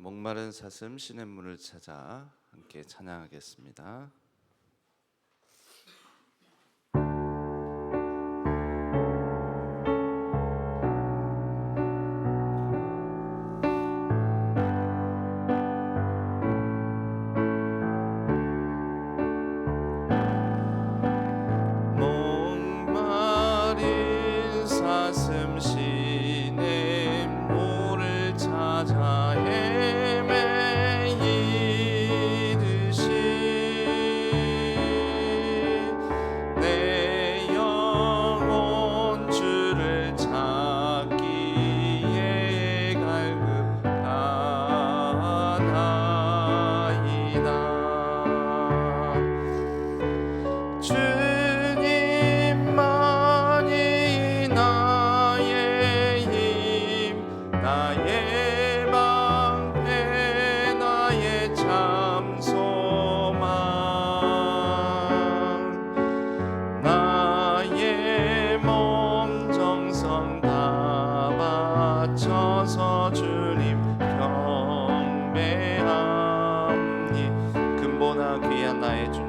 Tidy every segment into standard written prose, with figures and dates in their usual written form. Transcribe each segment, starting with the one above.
목마른 사슴 시냇물을 찾아 함께 찬양하겠습니다. 목마른 사슴 시냇물을 찾아 헤매이듯이 내 영혼 주를 찾기에 갈급하나이다. 주님만이 나의 힘, 나의 방패, 나의 참 소망, 나의 몸 정성 다 바쳐서 주님 경배하니. 근본아 귀한 나의 주님,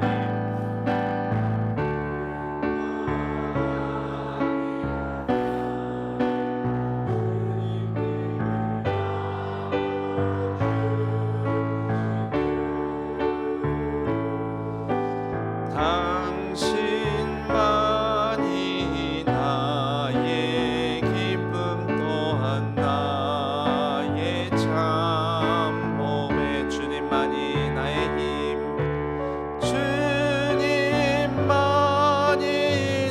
당신만이 나의 기쁨 또한 나의 참 몸에. 주님만이 나의 힘, 주님만이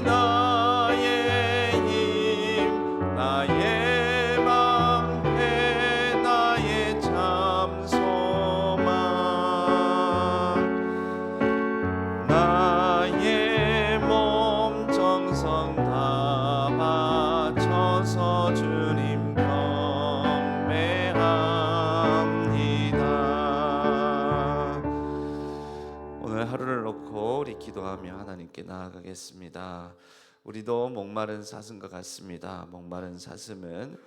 나의 힘, 나의 방패, 나의 참 소망, 나의 몸 정성 다 바쳐서 주님 경배합니다. 오늘 하루를 놓고 우리 기도하며 하나님께 나아가겠습니다. 우리도 목마른 사슴과 같습니다. 목마른 사슴은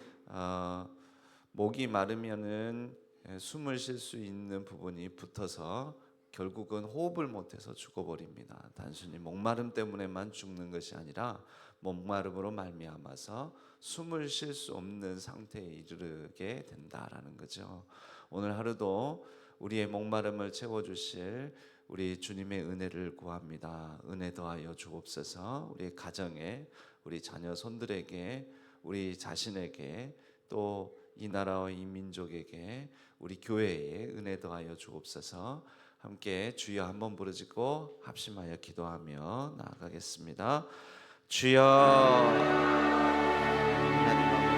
목이 마르면은 숨을 쉴 수 있는 부분이 붙어서 결국은 호흡을 못해서 죽어버립니다. 단순히 목마름 때문에만 죽는 것이 아니라 목마름으로 말미암아서 숨을 쉴 수 없는 상태에 이르게 된다라는 거죠. 오늘 하루도 우리의 목마름을 채워주실 우리 주님의 은혜를 구합니다. 은혜 더하여 주옵소서. 우리 가정에, 우리 자녀 손들에게, 우리 자신에게, 또 이 나라와 이 민족에게, 우리 교회에 은혜 더하여 주옵소서. 함께 주여 한번 부르짖고 합심하여 기도하며 나아가겠습니다. 주여. 하나님 아버지,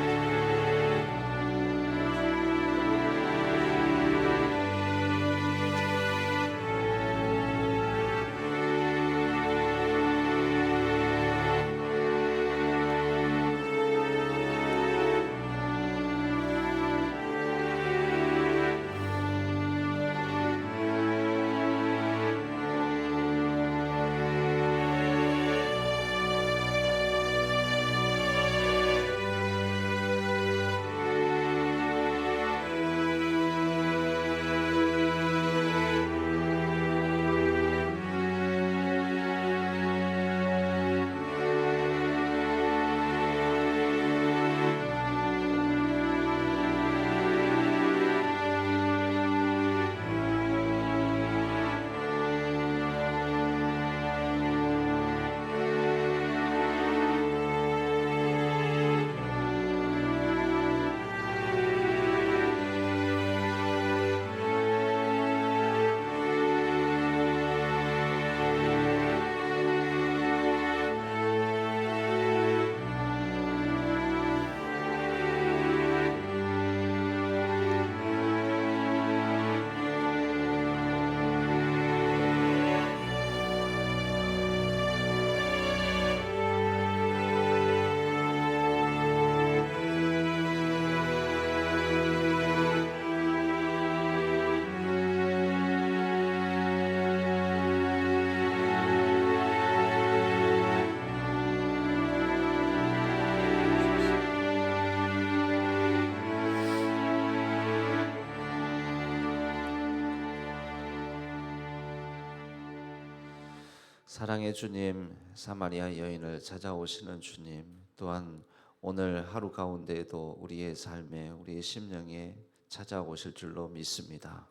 사랑의 주님, 사마리아 여인을 찾아오시는 주님, 또한 오늘 하루 가운데에도 우리의 삶에, 우리의 심령에 찾아오실 줄로 믿습니다.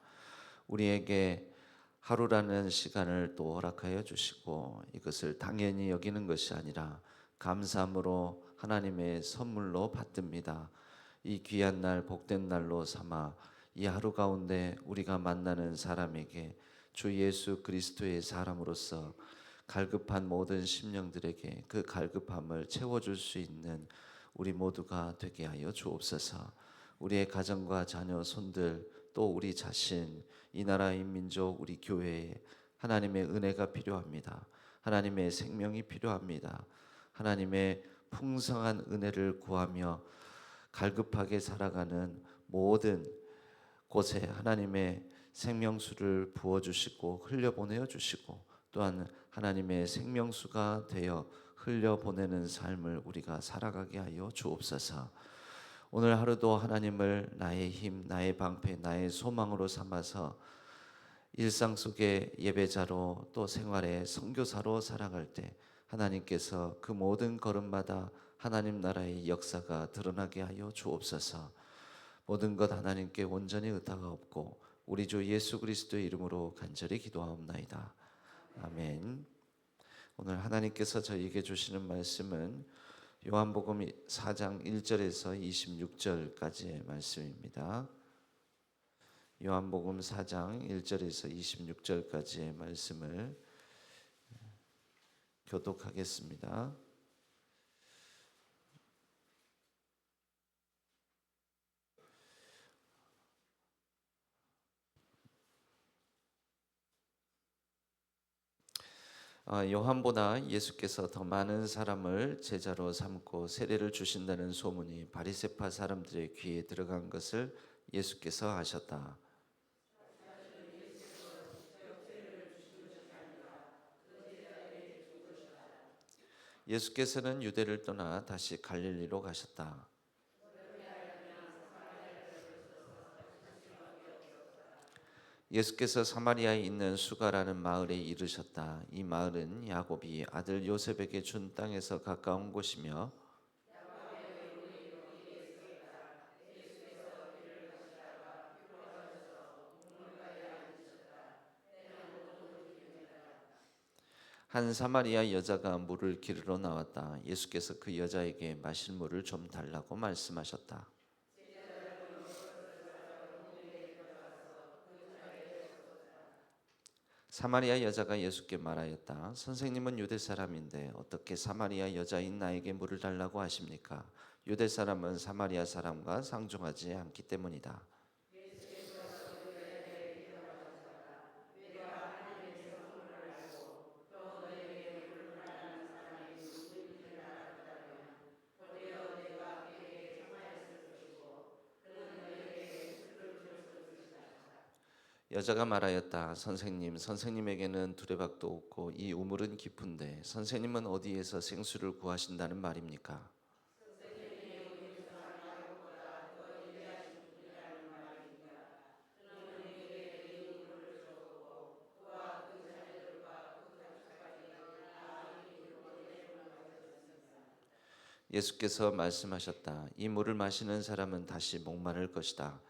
우리에게 하루라는 시간을 또 허락하여 주시고 이것을 당연히 여기는 것이 아니라 감사함으로 하나님의 선물로 받듭니다. 이 귀한 날, 복된 날로 삼아 이 하루 가운데 우리가 만나는 사람에게 주 예수 그리스도의 사람으로서 갈급한 모든 심령들에게 그 갈급함을 채워줄 수 있는 우리 모두가 되게 하여 주옵소서. 우리의 가정과 자녀, 손들, 또 우리 자신, 이 나라, 이 민족, 우리 교회에 하나님의 은혜가 필요합니다. 하나님의 생명이 필요합니다. 하나님의 풍성한 은혜를 구하며 갈급하게 살아가는 모든 곳에 하나님의 생명수를 부어주시고 흘려보내어 주시고, 또한 하나님의 생명수가 되어 흘려보내는 삶을 우리가 살아가게 하여 주옵소서. 오늘 하루도 하나님을 나의 힘, 나의 방패, 나의 소망으로 삼아서 일상 속의 예배자로 또 생활의 선교사로 살아갈 때 하나님께서 그 모든 걸음마다 하나님 나라의 역사가 드러나게 하여 주옵소서. 모든 것 하나님께 온전히 의탁가 없고 우리 주 예수 그리스도의 이름으로 간절히 기도하옵나이다. 아멘. 오늘 하나님께서 저희에게 주시는 말씀은 요한복음 4장 1절에서 26절까지의 말씀입니다. 요한복음 4장 1절에서 26절까지의 말씀을 교독하겠습니다. 요한보다 예수께서 더 많은 사람을 제자로 삼고 세례를 주신다는 소문이 바리새파 사람들의 귀에 들어간 것을 예수께서 아셨다. 예수께서는 유대를 떠나 다시 갈릴리로 가셨다. 예수께서 사마리아에 있는 수가라는 마을에 이르셨다. 이 마을은 야곱이 아들 요셉에게 준 땅에서 가까운 곳이며 한 사마리아 여자가 물을 기르러 나왔다. 예수께서 그 여자에게 마실 물을 좀 달라고 말씀하셨다. 사마리아 여자가 예수께 말하였다. 선생님은 유대 사람인데 어떻게 사마리아 여자인 나에게 물을 달라고 하십니까? 유대 사람은 사마리아 사람과 상종하지 않기 때문이다. 여자가 말하였다. 선생님, 선생님에게는 두레박도 없고 이 우물은 깊은데 선생님은 어디에서 생수를 구하신다는 말입니까? 예수께서 말씀하셨다. 이 물을 마시는 사람은 다시 목마를 것이다.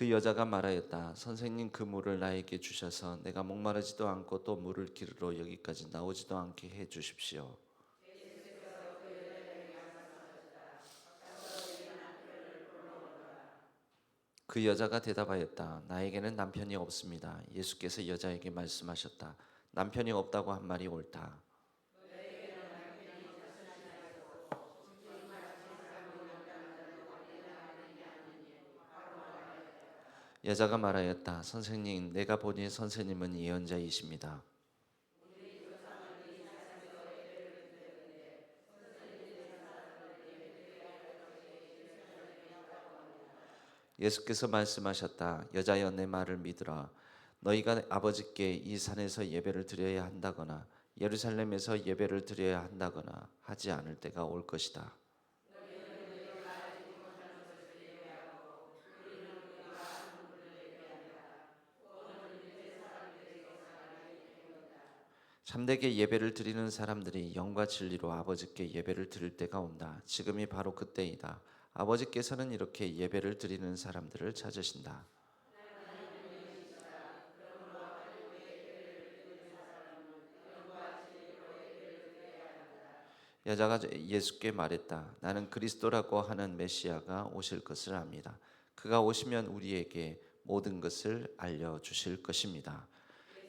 그 여자가 말하였다. 선생님, 그 물을 나에게 주셔서 내가 목마르지도 않고 또 물을 기르러 여기까지 나오지도 않게 해 주십시오. 그 여자가 대답하였다. 나에게는 남편이 없습니다. 예수께서 여자에게 말씀하셨다. 남편이 없다고 한 말이 옳다. 여자가 말하였다. 선생님, 내가 보니 선생님은 예언자이십니다. 예수께서 말씀하셨다. 여자여, 내 말을 믿으라. 너희가 아버지께 이 산에서 예배를 드려야 한다거나 예루살렘에서 예배를 드려야 한다거나 하지 않을 때가 올 것이다. 참되게 예배를 드리는 사람들이 영과 진리로 아버지께 예배를 드릴 때가 온다. 지금이 바로 그때이다. 아버지께서는 이렇게 예배를 드리는 사람들을 찾으신다. 여자가 예수께 말했다. 나는 그리스도라고 하는 메시아가 오실 것을 압니다. 그가 오시면 우리에게 모든 것을 알려주실 것입니다.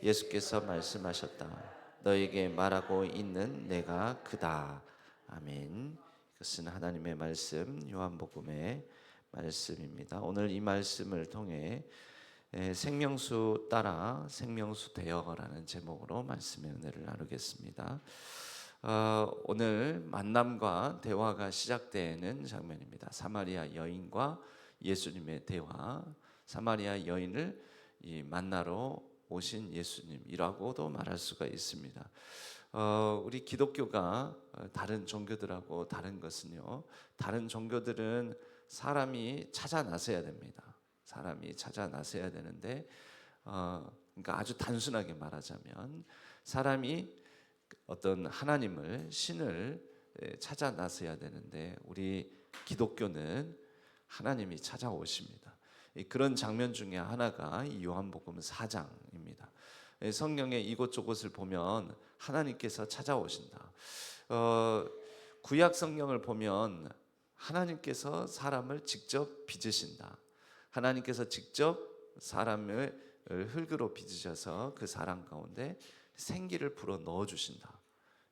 예수께서 말씀하셨다. 너에게 말하고 있는 내가 그다. 아멘. 이것은 하나님의 말씀, 요한복음의 말씀입니다. 오늘 이 말씀을 통해 생명수 따라 생명수 되어라는 제목으로 말씀의 은혜를 나누겠습니다. 오늘 만남과 대화가 시작되는 장면입니다. 사마리아 여인과 예수님의 대화. 사마리아 여인을 만나러 오신 예수님이라고도 말할 수가 있습니다. 우리 기독교가 다른 종교들하고 다른 것은요, 다른 종교들은 사람이 찾아 나서야 됩니다. 사람이 찾아 나서야 되는데, 그러니까 아주 단순하게 말하자면 사람이 어떤 하나님을, 신을 찾아 나서야 되는데, 우리 기독교는 하나님이 찾아오십니다. 그런 장면 중에 하나가 이 요한복음 4장입니다. 성경의 이곳저곳을 보면 하나님께서 찾아오신다. 구약 성경을 보면 하나님께서 사람을 직접 빚으신다. 하나님께서 직접 사람을 흙으로 빚으셔서 그 사람 가운데 생기를 불어 넣어 주신다.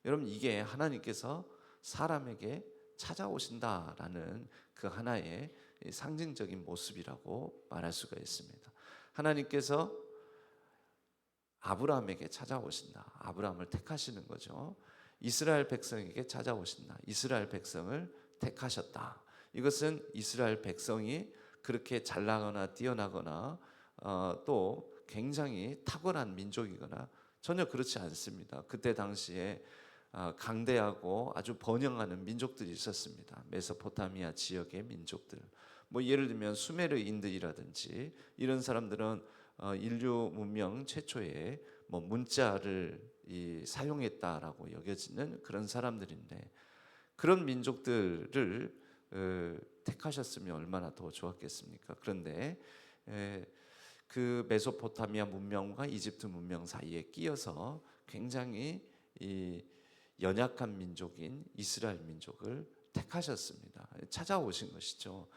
여러분, 이게 하나님께서 사람에게 찾아오신다라는 그 하나의 상징적인 모습이라고 말할 수가 있습니다. 하나님께서 아브라함에게 찾아오신다. 아브라함을 택하시는 거죠. 이스라엘 백성에게 찾아오신다. 이스라엘 백성을 택하셨다. 이것은 이스라엘 백성이 그렇게 잘나거나 뛰어나거나 또 굉장히 탁월한 민족이거나 전혀 그렇지 않습니다. 그때 당시에 강대하고 아주 번영하는 민족들이 있었습니다. 메소포타미아 지역의 민족들. 뭐 예를 들면 수메르인들이라든지 이런 사람들은 인류 문명 최초의 뭐 문자를 사용했다라고 여겨지는 그런 사람들인데, 그런 민족들을 택하셨으면 얼마나 더 좋았겠습니까? 그런데 그 메소포타미아 문명과 이집트 문명 사이에 끼어서 굉장히 연약한 민족인 이스라엘 민족을 택하셨습니다. 찾아오신 것이죠.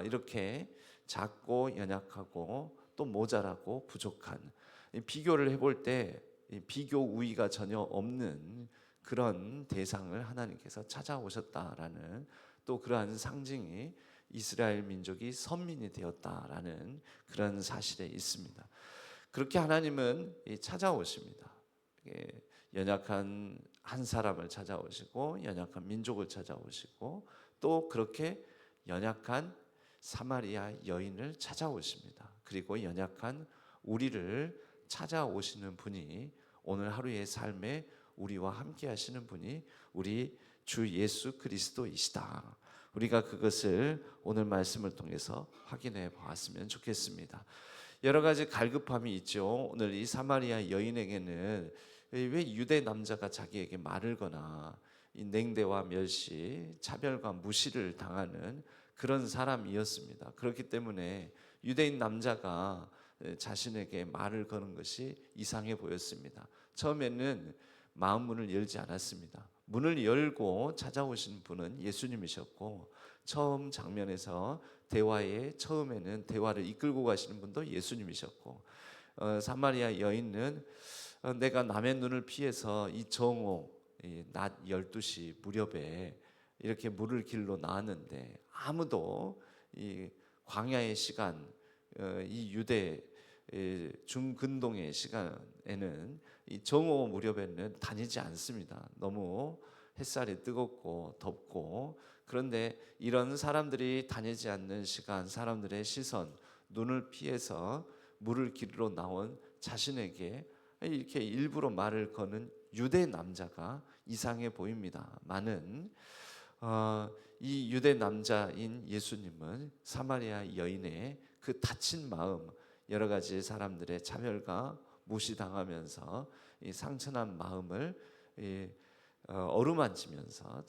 이렇게 작고 연약하고 또 모자라고 부족한, 비교를 해볼 때 비교 우위가 전혀 없는 그런 대상을 하나님께서 찾아오셨다라는 또 그러한 상징이 이스라엘 민족이 선민이 되었다라는 그런 사실에 있습니다. 그렇게 하나님은 찾아오십니다. 연약한 한 사람을 찾아오시고 연약한 민족을 찾아오시고 또 그렇게 연약한 사마리아 여인을 찾아오십니다. 그리고 연약한 우리를 찾아오시는 분이, 오늘 하루의 삶에 우리와 함께 하시는 분이 우리 주 예수 그리스도이시다. 우리가 그것을 오늘 말씀을 통해서 확인해 보았으면 좋겠습니다. 여러 가지 갈급함이 있죠. 오늘 이 사마리아 여인에게는 왜 유대 남자가 자기에게 말을 거나 이 냉대와 멸시, 차별과 무시를 당하는 그런 사람이었습니다. 그렇기 때문에 유대인 남자가 자신에게 말을 거는 것이 이상해 보였습니다. 처음에는 마음 문을 열지 않았습니다. 문을 열고 찾아오신 분은 예수님이셨고, 처음 장면에서 대화의 처음에는 대화를 이끌고 가시는 분도 예수님이셨고, 사마리아 여인은 내가 남의 눈을 피해서 이 정오 낮 12시 무렵에 이렇게 물을 길러 나왔는데 아무도 이 광야의 시간, 이 유대 중근동의 시간에는 이 정오 무렵에는 다니지 않습니다. 너무 햇살이 뜨겁고 덥고, 그런데 이런 사람들이 다니지 않는 시간, 사람들의 시선, 눈을 피해서 물을 길러 나온 자신에게 이렇게 일부러 말을 거는 유대 남자가 이상해 보입니다. 많은 이 유대 남자인 예수님은 사마리아 여인의 그 다친 마음, 여러 가지 사람들의 차별과 무시당하면서 이 상처난 마음을 어루만지면서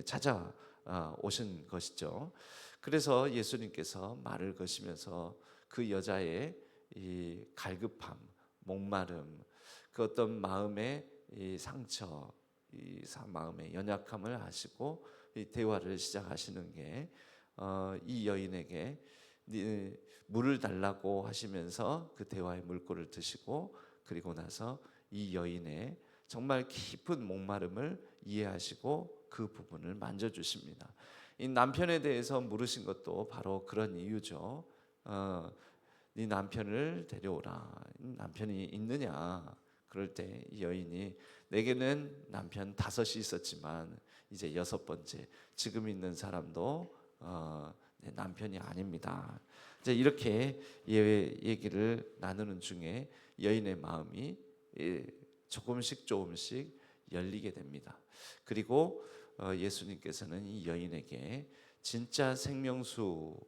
찾아오신 것이죠. 그래서 예수님께서 말을 거시면서 그 여자의 이 갈급함, 목마름, 그 어떤 마음의 이 상처, 마음의 연약함을 아시고 이 대화를 시작하시는 게 이 여인에게 물을 달라고 하시면서 그 대화의 물꼬를 드시고, 그리고 나서 이 여인의 정말 깊은 목마름을 이해하시고 그 부분을 만져주십니다. 이 남편에 대해서 물으신 것도 바로 그런 이유죠. 네 남편을 데려오라. 남편이 있느냐? 그럴 때 이 여인이 내게는 남편 5이 있었지만 이제 6번째, 지금 있는 사람도 내 남편이 아닙니다. 이제 이렇게 얘기를 나누는 중에 여인의 마음이 조금씩 열리게 됩니다. 그리고 예수님께서는 이 여인에게 진짜 생명수,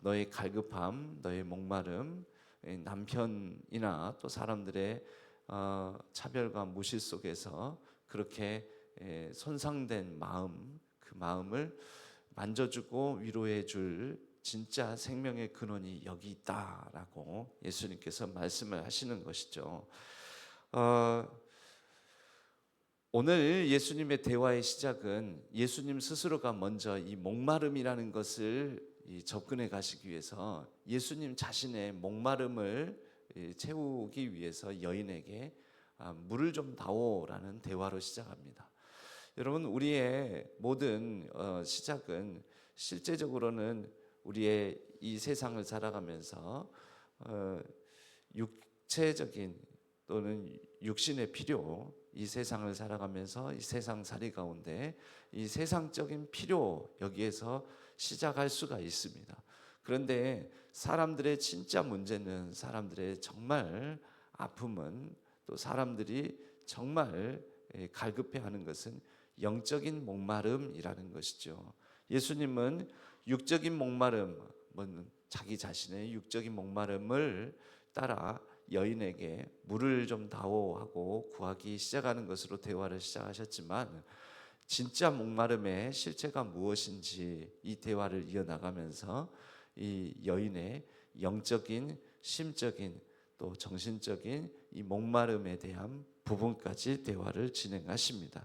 너의 갈급함, 너의 목마름, 남편이나 또 사람들의 차별과 무시 속에서 그렇게 손상된 마음, 그 마음을 만져주고 위로해 줄 진짜 생명의 근원이 여기 있다라고 예수님께서 말씀을 하시는 것이죠. 오늘 예수님의 대화의 시작은 예수님 스스로가 먼저 이 목마름이라는 것을 접근해 가시기 위해서 예수님 자신의 목마름을 채우기 위해서 여인에게 물을 좀 다오라는 대화로 시작합니다. 여러분, 우리의 모든 시작은 실제적으로는 우리의 이 세상을 살아가면서 육체적인 또는 육신의 필요, 이 세상을 살아가면서 이 세상살이 가운데 이 세상적인 필요, 여기에서 시작할 수가 있습니다. 그런데 사람들의 진짜 문제는, 사람들의 정말 아픔은, 또 사람들이 정말 갈급해하는 것은 영적인 목마름이라는 것이죠. 예수님은 육적인 목마름, 자기 자신의 육적인 목마름을 따라 여인에게 물을 좀 다오하고 구하기 시작하는 것으로 대화를 시작하셨지만, 진짜 목마름의 실체가 무엇인지 이 대화를 이어나가면서 이 여인의 영적인, 심적인, 또 정신적인 이 목마름에 대한 부분까지 대화를 진행하십니다.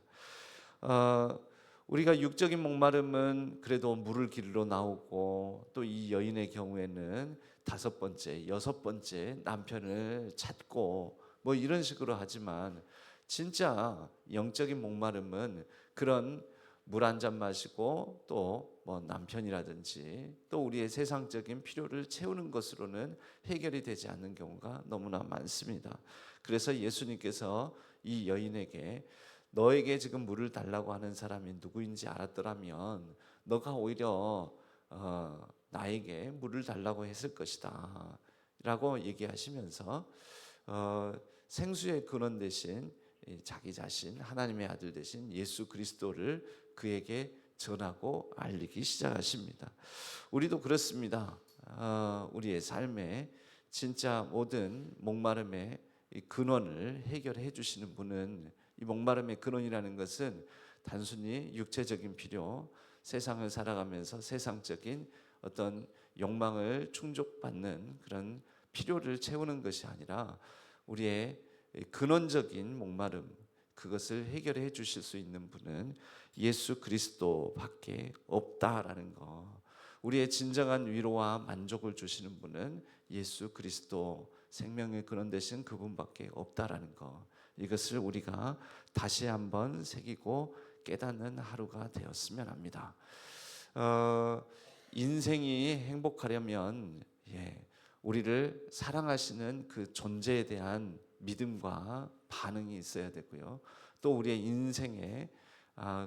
우리가 육적인 목마름은 그래도 물을 길러 나오고, 또 이 여인의 경우에는 5번째, 6번째 남편을 찾고 뭐 이런 식으로 하지만, 진짜 영적인 목마름은 그런 물 한 잔 마시고 또 뭐 남편이라든지 또 우리의 세상적인 필요를 채우는 것으로는 해결이 되지 않는 경우가 너무나 많습니다. 그래서 예수님께서 이 여인에게 너에게 지금 물을 달라고 하는 사람이 누구인지 알았더라면 너가 오히려 나에게 물을 달라고 했을 것이다 라고 얘기하시면서 생수의 근원 대신 자기 자신, 하나님의 아들 되신 예수 그리스도를 그에게 전하고 알리기 시작하십니다. 우리도 그렇습니다. 우리의 삶에 진짜 모든 목마름의 근원을 해결해 주시는 분은, 이 목마름의 근원이라는 것은 단순히 육체적인 필요, 세상을 살아가면서 세상적인 어떤 욕망을 충족받는 그런 필요를 채우는 것이 아니라 우리의 근원적인 목마름, 그것을 해결해 주실 수 있는 분은 예수 그리스도밖에 없다라는 거. 우리의 진정한 위로와 만족을 주시는 분은 예수 그리스도, 생명의 근원 되신 그분밖에 없다라는 거. 이것을 우리가 다시 한번 새기고 깨닫는 하루가 되었으면 합니다. 인생이 행복하려면 우리를 사랑하시는 그 존재에 대한 믿음과 반응이 있어야 되고요. 또 우리의 인생에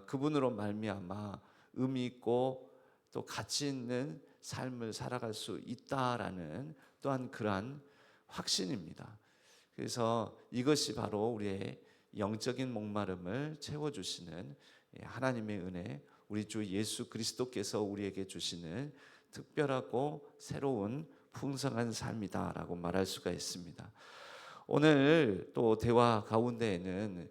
그분으로 말미암아 의미 있고 또 가치 있는 삶을 살아갈 수 있다라는 또한 그러한 확신입니다. 그래서 이것이 바로 우리의 영적인 목마름을 채워주시는 하나님의 은혜, 우리 주 예수 그리스도께서 우리에게 주시는 특별하고 새로운 풍성한 삶이다라고 말할 수가 있습니다. 오늘 또 대화 가운데에는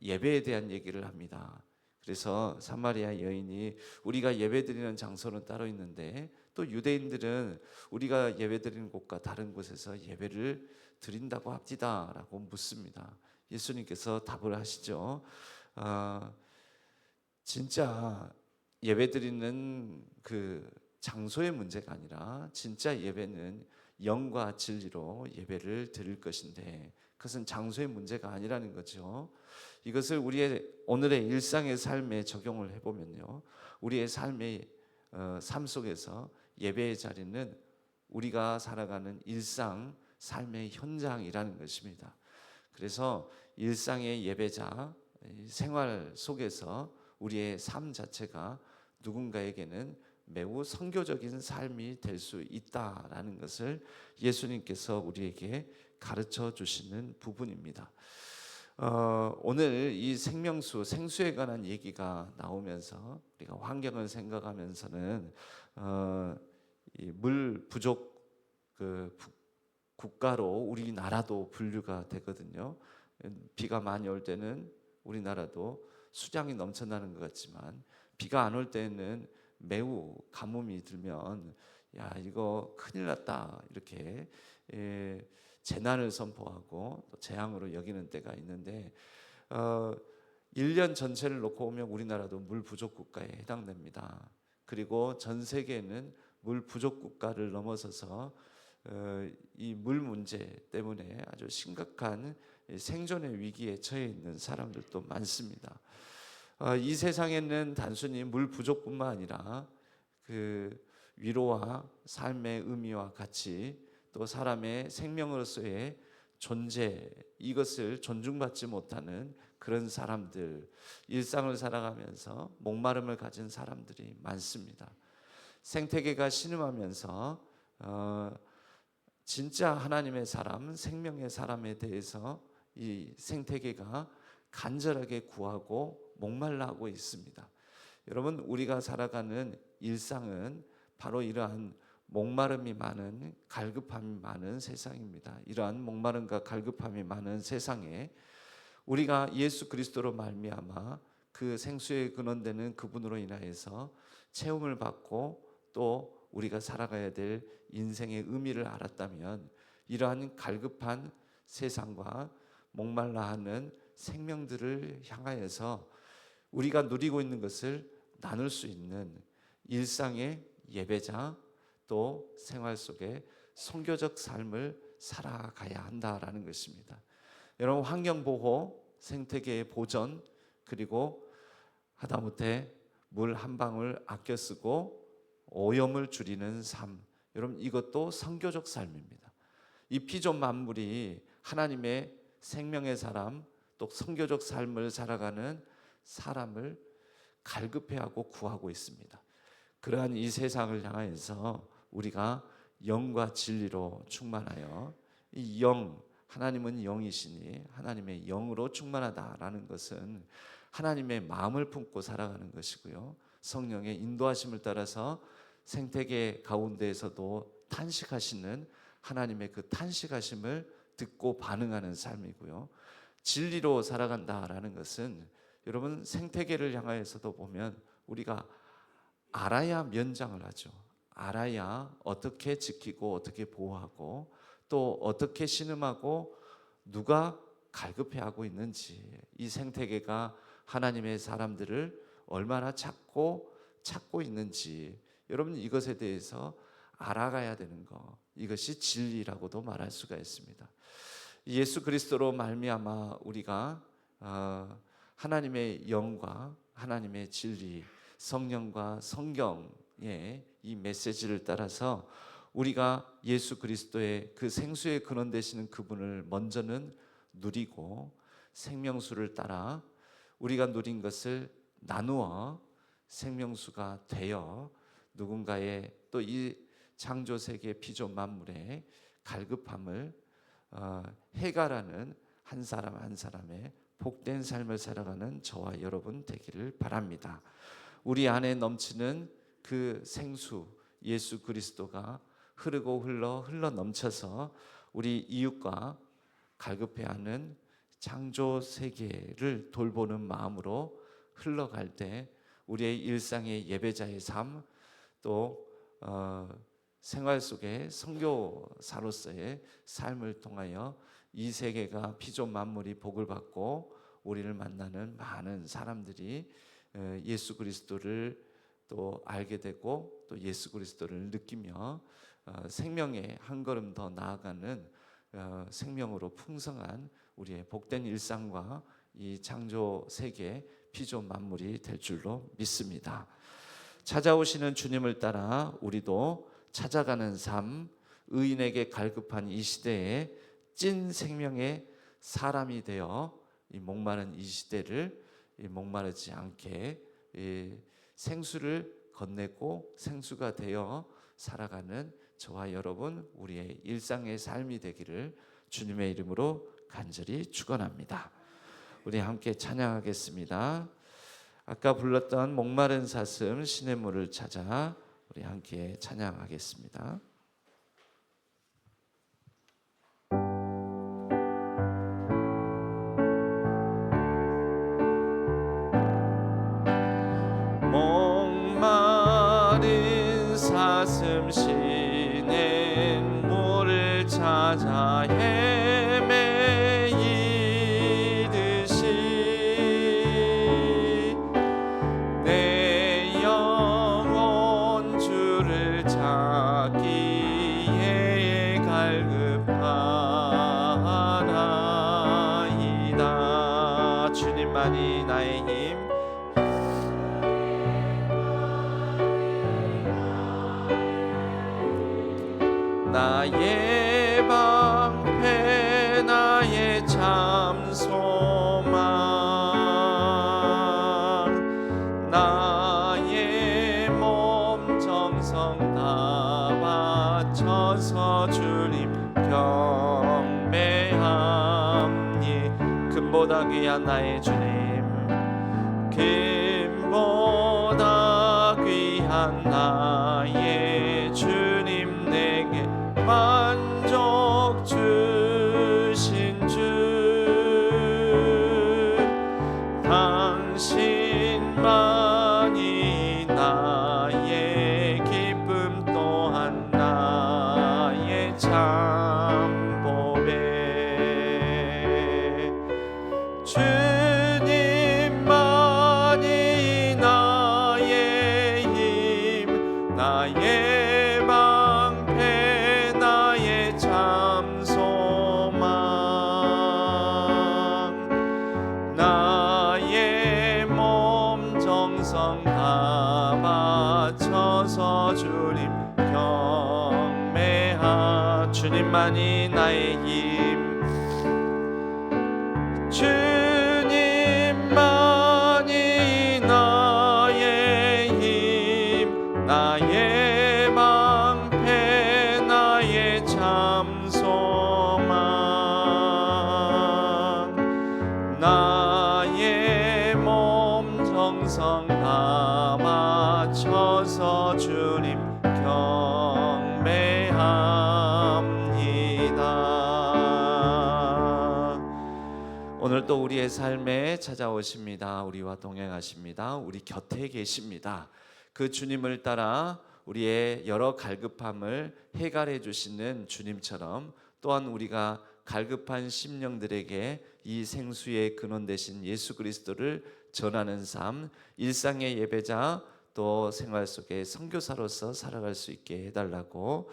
예배에 대한 얘기를 합니다. 그래서 사마리아 여인이 우리가 예배드리는 장소는 따로 있는데 또 유대인들은 우리가 예배드리는 곳과 다른 곳에서 예배를 드린다고 합디다라고 묻습니다. 예수님께서 답을 하시죠. 진짜 예배드리는 그 장소의 문제가 아니라 진짜 예배는 영과 진리로 예배를 드릴 것인데 그것은 장소의 문제가 아니라는 거죠. 이것을 우리의 오늘의 일상의 삶에 적용을 해보면요, 우리의 삶의 삶 속에서 예배의 자리는 우리가 살아가는 일상 삶의 현장이라는 것입니다. 그래서 일상의 예배자, 생활 속에서 우리의 삶 자체가 누군가에게는 매우 선교적인 삶이 될 수 있다라는 것을 예수님께서 우리에게 가르쳐 주시는 부분입니다. 오늘 이 생명수, 생수에 관한 얘기가 나오면서 우리가 환경을 생각하면서는 이 물 부족 국가로 우리나라도 분류가 되거든요. 비가 많이 올 때는 우리나라도 수량이 넘쳐나는 것 같지만 비가 안 올 때는 매우 가뭄이 들면 야 이거 큰일 났다 이렇게 재난을 선포하고 또 재앙으로 여기는 때가 있는데 1년 전체를 놓고 보면 우리나라도 물 부족 국가에 해당됩니다. 그리고 전 세계는 물 부족 국가를 넘어서서 이 물 문제 때문에 아주 심각한 생존의 위기에 처해 있는 사람들도 많습니다. 이 세상에는 단순히 물 부족뿐만 아니라 그 위로와 삶의 의미와 가치, 또 사람의 생명으로서의 존재, 이것을 존중받지 못하는 그런 사람들, 일상을 살아가면서 목마름을 가진 사람들이 많습니다. 생태계가 신음하면서 진짜 하나님의 사람, 생명의 사람에 대해서 이 생태계가 간절하게 구하고 목말라 하고 있습니다. 여러분, 우리가 살아가는 일상은 바로 이러한 목마름이 많은, 갈급함이 많은 세상입니다. 이러한 목마름과 갈급함이 많은 세상에 우리가 예수 그리스도로 말미암아 그 생수의 근원되는 그분으로 인하여서 체험을 받고 또 우리가 살아가야 될 인생의 의미를 알았다면 이러한 갈급한 세상과 목말라하는 생명들을 향하여서 우리가 누리고 있는 것을 나눌 수 있는 일상의 예배자, 또 생활 속에 선교적 삶을 살아가야 한다라는 것입니다. 여러분, 환경 보호, 생태계의 보전, 그리고 하다못해 물 한 방울 아껴 쓰고 오염을 줄이는 삶, 여러분 이것도 선교적 삶입니다. 이 피조 만물이 하나님의 생명의 사람, 또 선교적 삶을 살아가는 사람을 갈급해하고 구하고 있습니다. 그러한 이 세상을 향해서 우리가 영과 진리로 충만하여 이 영, 하나님은 영이시니 하나님의 영으로 충만하다라는 것은 하나님의 마음을 품고 살아가는 것이고요, 성령의 인도하심을 따라서 생태계 가운데에서도 탄식하시는 하나님의 그 탄식하심을 듣고 반응하는 삶이고요, 진리로 살아간다라는 것은 여러분 생태계를 향하여서도 보면 우리가 알아야 면장을 하죠. 알아야 어떻게 지키고 어떻게 보호하고 또 어떻게 신음하고 누가 갈급해하고 있는지, 이 생태계가 하나님의 사람들을 얼마나 찾고 있는지 여러분 이것에 대해서 알아가야 되는 것, 이것이 진리라고도 말할 수가 있습니다. 예수 그리스도로 말미암아 우리가 하나님의 영과 하나님의 진리, 성령과 성경의 이 메시지를 따라서 우리가 예수 그리스도의 그 생수의 근원 되시는 그분을 먼저는 누리고 생명수를 따라 우리가 누린 것을 나누어 생명수가 되어 누군가의 또 이 창조 세계 피조 만물의 갈급함을 해가라는 한 사람 한 사람의 복된 삶을 살아가는 저와 여러분 되기를 바랍니다. 우리 안에 넘치는 그 생수 예수 그리스도가 흐르고 흘러 넘쳐서 우리 이웃과 갈급해하는 창조 세계를 돌보는 마음으로 흘러갈 때 우리의 일상의 예배자의 삶, 또 생활 속에 선교사로서의 삶을 통하여 이 세계가 피조 만물이 복을 받고 우리를 만나는 많은 사람들이 예수 그리스도를 또 알게 되고 또 예수 그리스도를 느끼며 생명의 한 걸음 더 나아가는 생명으로 풍성한 우리의 복된 일상과 이 창조 세계 피조 만물이 될 줄로 믿습니다. 찾아오시는 주님을 따라 우리도 찾아가는 삶, 의인에게 갈급한 이 시대에 찐 생명의 사람이 되어 이 목마른 이 시대를 목마르지 않게 생수를 건네고 생수가 되어 살아가는 저와 여러분 우리의 일상의 삶이 되기를 주님의 이름으로 간절히 축원합니다. 우리 함께 찬양하겠습니다. 아까 불렀던 목마른 사슴 시냇물을 찾아 우리 함께 찬양하겠습니다. 목마른 사슴 시냇물을 찾아 헤매이듯이 내 영혼 주를 찾기에 갈급하나이다. 주님만이 나의 힘, 나의 방패, 나의 참 소망, 나의 몸 정성 다 바쳐서 주님 경배함니. 금보다 귀한 나의 주님, 금보다 귀한 나의 주님, 내게 만족 주신 주, 당신만이 나의 기쁨 또한 나의 참 보배. 주님만이 나의 힘, 나의 방패, 나의 참 소망, 나의 몸 정성 다 바쳐서 주님 경배하. 주님만이 나의 힘, 주님만이 나의 힘, 나의 방패, 나의 참 소망, 나의 몸 정성 다 바쳐서 주님 경배합니다. 오늘 또 우리의 삶에 찾아오십니다. 우리와 동행하십니다. 우리 곁에 계십니다. 그 주님을 따라 우리의 여러 갈급함을 해결해 주시는 주님처럼 또한 우리가 갈급한 심령들에게 이 생수의 근원 되신 예수 그리스도를 전하는 삶, 일상의 예배자 또 생활 속에 선교사로서 살아갈 수 있게 해달라고,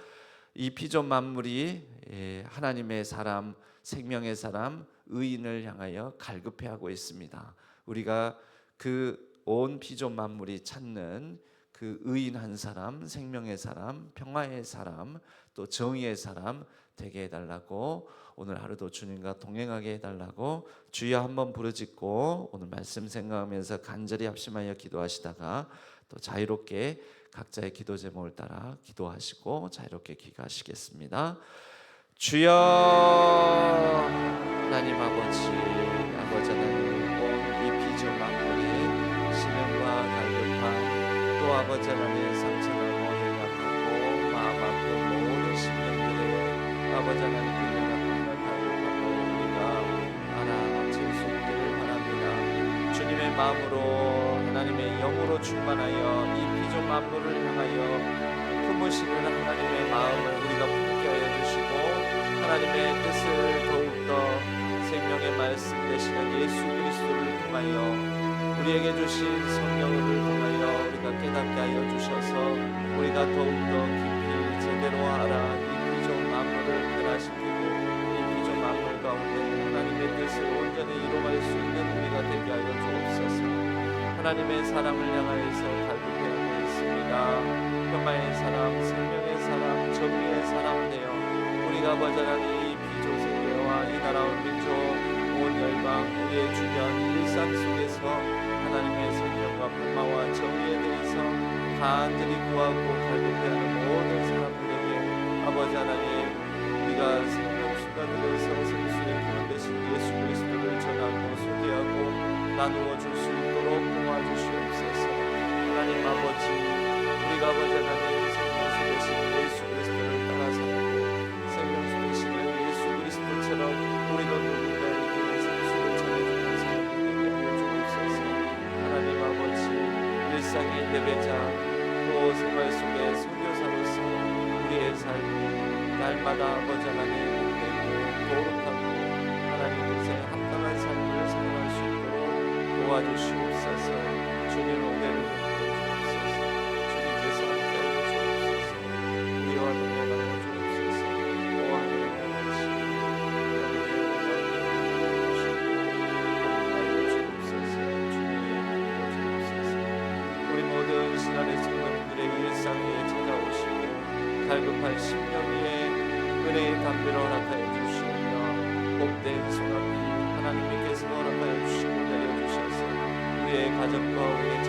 이 피조 만물이 하나님의 사람, 생명의 사람, 의인을 향하여 갈급해하고 있습니다. 우리가 그 온 피조 만물이 찾는 그 의인 한 사람, 생명의 사람, 평화의 사람, 또 정의의 사람 되게 해달라고, 오늘 하루도 주님과 동행하게 해달라고 주여 한번 부르짖고 오늘 말씀 생각하면서 간절히 합심하여 기도하시다가 또 자유롭게 각자의 기도 제목을 따라 기도하시고 자유롭게 귀가하시겠습니다. 주여 하나님 아버지 하나님 이 비전 만물이 신음과 갈급함 또 아버지 하나님 상처나고 연약하고 마음 아픈 모든 심령들의 아버지 하나님 그 연약함과 갈급함을 우리가 알아챌 수 있기를 바랍니다. 주님의 마음으로 하나님의 영으로 충만하여 이 비전 만물을 향하여 품으시는 하나님의 마음을 우리가 품게 하여 주시고 하나님의 뜻을 더욱더 생명의 말씀 되시는 예수 그리스도를 통하여 우리에게 주신 성령을 통하여 우리가 깨닫게 하여 주셔서 우리가 더욱더 깊이 제대로 알아 이 비전 만물을 변화시키고 이 비전 만물 가운데 하나님의 뜻을 온전히 이루어갈 수 있는 우리가 되게 하여 주옵소서. 하나님의 사람을 향하여서 갈급해하고 있습니다. 평화의 사람, 생명의 사람, 정의의 사람 되어 우리가 아버지 하나님 이 비조세계와 이 나라 온 민족 온 열방 우리의 주변 일상 속에서 하나님의 생명과 평화와 정의에 대해서 간절히 구하고 갈급해하는 모든 사람들에게 아버지 하나님 우리가 생명수가 되어서 생수의 근원 되신 예수 그리스도를 전하고 소개하고 나누어 줄 수 있도록 도와주시옵소서. 하나님 아버지 우리가 아버지 하나님 생명수 되신 예수 그리스도를 따라 살고 생명수 되시는 예수 그리스도처럼 우리도 누군가에게 생수를 전해주는 사람이 되게 하여 주옵소서. 하나님 아버지 일상의 예배자 또 생활 속의 선교사로서 우리의 삶이 날마다 아버지 하나님 복되고 거룩하고 하나님 뜻에 합당한 삶을 살아갈 수 있도록 도와주시옵소서. 주님 오늘을 갈급한 심령 위에 은혜의 담비를 허락하여 주시오며 복된 소나기 하나님께서 허락하여 주시고 내려주셔서 우리의 가정과 우리의